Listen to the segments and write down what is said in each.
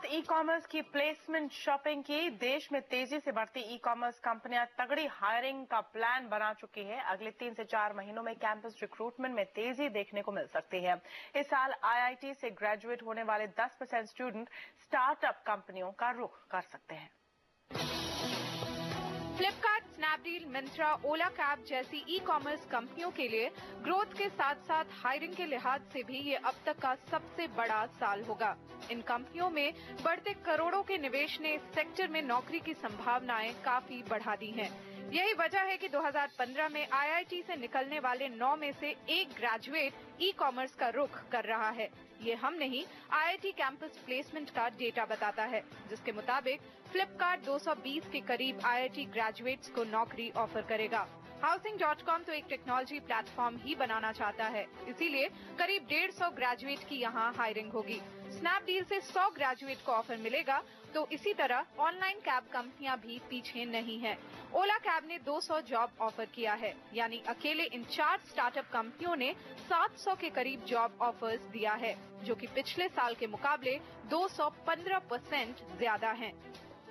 E commerce की placement shopping की। देश में तेजी से बढ़ती ई कॉमर्स कंपनियां तगड़ी हायरिंग का प्लान बना चुकी है। अगले 3 से 4 महीनों में कैंपस रिक्रूटमेंट में तेजी देखने को मिल सकती है। इस साल आईआईटी से ग्रेजुएट होने वाले 10% स्टूडेंट स्टार्टअप कंपनियों का रुख कर सकते हैं। फ्लिपकार्ट, स्नैपडील, मिंत्रा, ओला कैब जैसी ई कॉमर्स कंपनियों के लिए ग्रोथ के साथ साथ हायरिंग के लिहाज से भी ये अब तक का सबसे बड़ा साल होगा। इन कंपनियों में बढ़ते करोड़ों के निवेश ने इस सेक्टर में नौकरी की संभावनाएं काफी बढ़ा दी हैं। यही वजह है कि 2015 में आईआईटी से निकलने वाले 9 में से 1 ग्रेजुएट ई कॉमर्स का रुख कर रहा है। ये हम नहीं, आईआईटी कैंपस प्लेसमेंट का डेटा बताता है, जिसके मुताबिक फ्लिपकार्ट 220 के करीब आईआईटी ग्रेजुएट्स को नौकरी ऑफर करेगा। Housing.com तो एक टेक्नोलॉजी प्लेटफॉर्म ही बनाना चाहता है, इसीलिए करीब 150 ग्रेजुएट की यहाँ हायरिंग होगी। स्नैपडील से 100 ग्रेजुएट को ऑफर मिलेगा, तो इसी तरह ऑनलाइन कैब कंपनियां भी पीछे नहीं हैं। ओला कैब ने 200 जॉब ऑफर किया है, यानी अकेले इन 4 स्टार्टअप कंपनियों ने 700 के करीब जॉब ऑफर्स दिया है, जो कि पिछले साल के मुकाबले 215% ज्यादा हैं।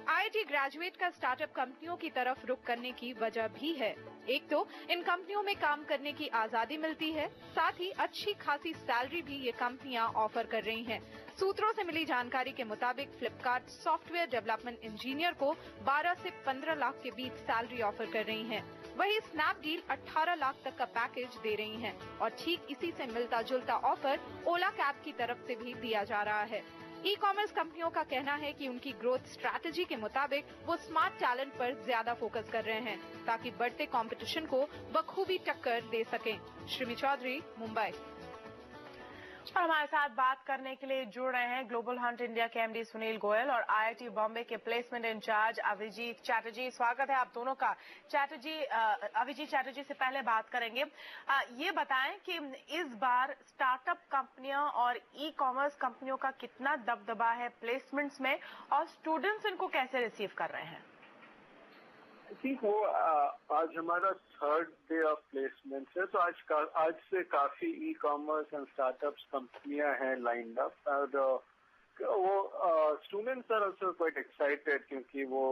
आईआईटी ग्रेजुएट का स्टार्टअप कंपनियों की तरफ रुख करने की वजह भी है। एक तो इन कंपनियों में काम करने की आजादी मिलती है, साथ ही अच्छी खासी सैलरी भी ये कंपनियां ऑफर कर रही हैं। सूत्रों से मिली जानकारी के मुताबिक फ्लिपकार्ट सॉफ्टवेयर डेवलपमेंट इंजीनियर को 12 से 15 लाख के बीच सैलरी ऑफर कर रही है। वहीं स्नैपडील 18 लाख तक का पैकेज दे रही है और ठीक इसी से मिलता जुलता ऑफर ओला कैब की तरफ से भी दिया जा रहा है। ई कॉमर्स कंपनियों का कहना है कि उनकी ग्रोथ स्ट्रैटेजी के मुताबिक वो स्मार्ट टैलेंट पर ज्यादा फोकस कर रहे हैं, ताकि बढ़ते कंपटीशन को बखूबी टक्कर दे सकें। श्रीमी चौधरी, मुंबई। और हमारे साथ बात करने के लिए जुड़ रहे हैं ग्लोबल हंट इंडिया के एमडी सुनील गोयल और आईआईटी बॉम्बे के प्लेसमेंट इंचार्ज अभिजीत चैटर्जी। स्वागत है आप दोनों का। अभिजीत चैटर्जी से पहले बात करेंगे, ये बताएं कि इस बार स्टार्टअप कंपनियां और ई कॉमर्स कंपनियों का कितना दबदबा है प्लेसमेंट्स में और स्टूडेंट्स इनको कैसे रिसीव कर रहे हैं? ठीक हो, आज हमारा 3rd डे ऑफ प्लेसमेंट है, तो आज से काफी ई कॉमर्स एंड स्टार्टअप्स कंपनियां हैं लाइंड अप और वो students are also quite excited क्योंकि वो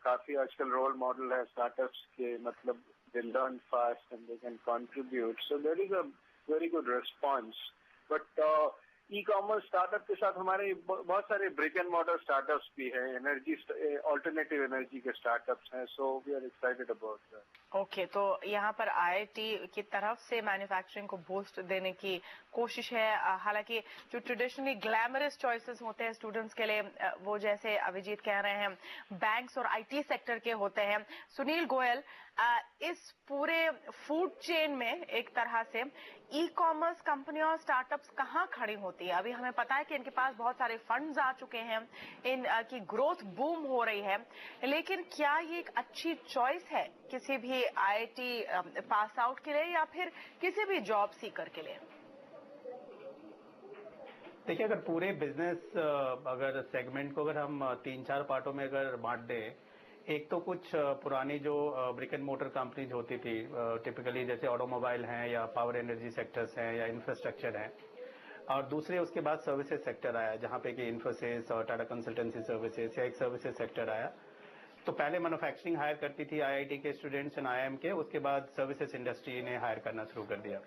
काफी आजकल रोल मॉडल है स्टार्टअप्स के, मतलब they learn fast and they can contribute, so there is a very good response. But e commerce startup के साथ हमारे बहुत सारे ब्रिक एंड मॉर्टर स्टार्टअप्स भी हैं, एनर्जी ऑल्टरनेटिव एनर्जी के स्टार्टअप्स हैं, so we are excited about that. Okay, तो यहाँ पर आईआईटी की तरफ से मैन्युफैक्चरिंग को बूस्ट देने की कोशिश है। हालांकि जो ट्रेडिशनली ग्लैमरस चॉइसेस होते हैं स्टूडेंट्स के लिए, वो जैसे अभिजीत कह रहे हैं बैंक्स और आईटी सेक्टर के होते हैं। सुनील गोयल, इस पूरे फूड चेन में एक तरह से ई कॉमर्स कंपनियां और स्टार्टअप्स कहाँ खड़ी होती है? अभी हमें पता है कि इनके पास बहुत सारे फंड्स आ चुके हैं, इनकी ग्रोथ बूम हो रही है, लेकिन क्या ये एक अच्छी चॉइस है किसी भी आईआईटी पास आउट के लिए या फिर किसी भी जॉब सीकर के लिए? देखिए, अगर पूरे बिजनेस अगर सेगमेंट को अगर हम 3-4 पार्टों में अगर बांट दें, एक तो कुछ पुरानी जो ब्रिक एंड मोटर कंपनीज होती थी, टिपिकली जैसे ऑटोमोबाइल हैं या पावर एनर्जी सेक्टर्स हैं या इंफ्रास्ट्रक्चर हैं, और दूसरे उसके बाद सर्विसेज सेक्टर आया जहां पे कि इन्फोसिस और टाटा कंसल्टेंसी सर्विसेज या एक सर्विसेज सेक्टर आया। तो पहले मैन्युफैक्चरिंग हायर करती थी आईआईटी के स्टूडेंट्स एंड आईआईएम के, उसके बाद सर्विसेज इंडस्ट्री ने हायर करना शुरू कर दिया।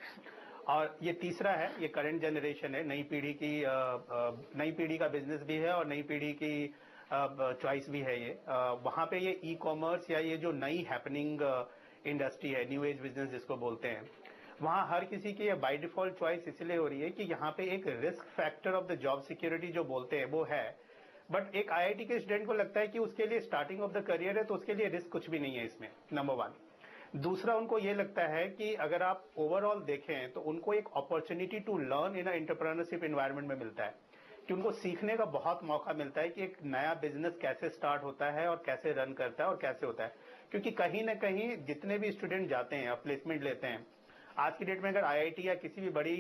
और ये तीसरा है, ये करंट जनरेशन है, नई पीढ़ी का बिजनेस भी है और नई पीढ़ी की चॉइस भी है। ये वहां पे ये ई कॉमर्स या ये जो नई हैपनिंग इंडस्ट्री है, न्यू एज बिजनेस जिसको बोलते हैं, वहां हर किसी की बाय डिफॉल्ट चॉइस इसलिए हो रही है कि यहाँ पे एक risk factor of the job security जो बोलते हैं वो है, बट एक आईआईटी के स्टूडेंट को लगता है कि उसके लिए स्टार्टिंग ऑफ द करियर है तो उसके लिए रिस्क कुछ भी नहीं है इसमें, नंबर 1। दूसरा, उनको ये लगता है कि अगर आप ओवरऑल देखें तो उनको एक opportunity to learn in entrepreneurship environment में मिलता है, कि उनको सीखने का बहुत मौका मिलता है कि एक नया बिजनेस कैसे स्टार्ट होता है और कैसे रन करता है और कैसे होता है। क्योंकि कहीं ना कहीं जितने भी स्टूडेंट जाते हैं प्लेसमेंट लेते हैं, आज की डेट में अगर आईआईटी या किसी भी बड़ी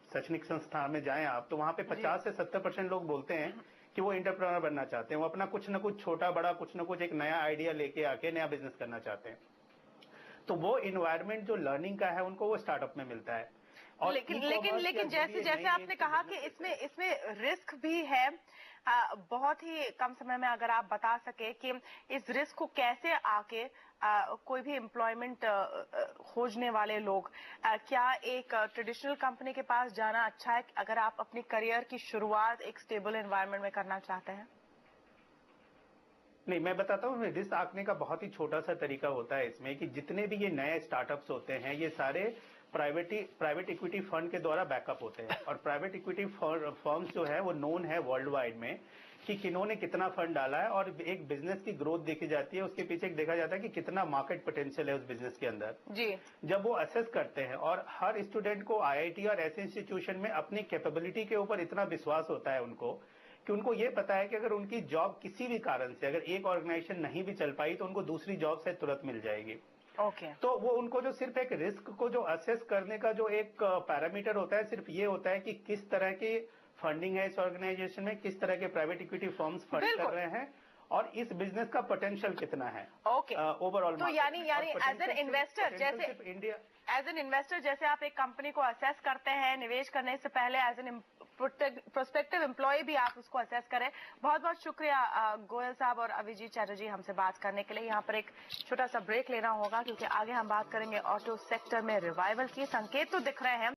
शैक्षणिक संस्थान में जाएं आप, तो वहां पे 50 से 70% लोग बोलते हैं कि वो एंटरप्रेन्योर बनना चाहते हैं, वो अपना कुछ ना कुछ छोटा बड़ा कुछ ना कुछ एक नया आइडिया लेके आके नया बिजनेस करना चाहते हैं। तो वो इन्वायरमेंट जो लर्निंग का है उनको वो स्टार्टअप में मिलता है। लेकिन जैसे आपने कहा कि इसमें रिस्क भी है, बहुत ही कम समय में अगर आप बता सके कि इस रिस्क को कैसे आके कोई भी एम्प्लॉयमेंट खोजने वाले लोग क्या एक ट्रेडिशनल कंपनी के पास जाना अच्छा है अगर आप अपनी करियर की शुरुआत एक स्टेबल एनवायरनमेंट में करना चाहते हैं? नहीं, मैं बताता हूँ, रिस्क आंकने का बहुत ही छोटा सा तरीका होता है इसमें कि जितने भी ये नए स्टार्टअप्स होते हैं ये सारे प्राइवेट इक्विटी फंड के द्वारा बैकअप होते हैं। और प्राइवेट इक्विटी फर्म्स जो है वो नोन है वर्ल्ड वाइड में कि किन्होंने कितना फंड डाला है, और एक बिजनेस की ग्रोथ देखी जाती है, उसके पीछे देखा जाता है कि कितना मार्केट पोटेंशियल है उस बिजनेस के अंदर जी। जब वो असेस करते हैं, और हर स्टूडेंट को आईआईटी और ऐसे इंस्टीट्यूशन में अपनी कैपेबिलिटी के ऊपर इतना विश्वास होता है उनको कि उनको ये पता है कि अगर उनकी जॉब किसी भी कारण से अगर एक ऑर्गेनाइजेशन नहीं भी चल पाई तो उनको दूसरी जॉब से तुरंत मिल जाएगी। तो वो उनको जो सिर्फ एक रिस्क को जो असेस करने का जो एक पैरामीटर होता है सिर्फ ये होता है कि किस तरह की फंडिंग है इस ऑर्गेनाइजेशन में, किस तरह के प्राइवेट इक्विटी फर्म्स फंड कर रहे हैं, और इस बिजनेस का पोटेंशियल कितना है ओवरऑल। तो यानी एज एन इन्वेस्टर जैसे आप एक कंपनी को असेस करते हैं निवेश करने से पहले, एज एन प्रोस्पेक्टिव एम्प्लॉय भी आप उसको असेस करें। बहुत बहुत शुक्रिया गोयल साहब और अभिजीत चैटर्जी हमसे बात करने के लिए। यहाँ पर एक छोटा सा ब्रेक लेना होगा क्योंकि आगे हम बात करेंगे ऑटो सेक्टर में रिवाइवल की संकेत तो दिख रहे हैं।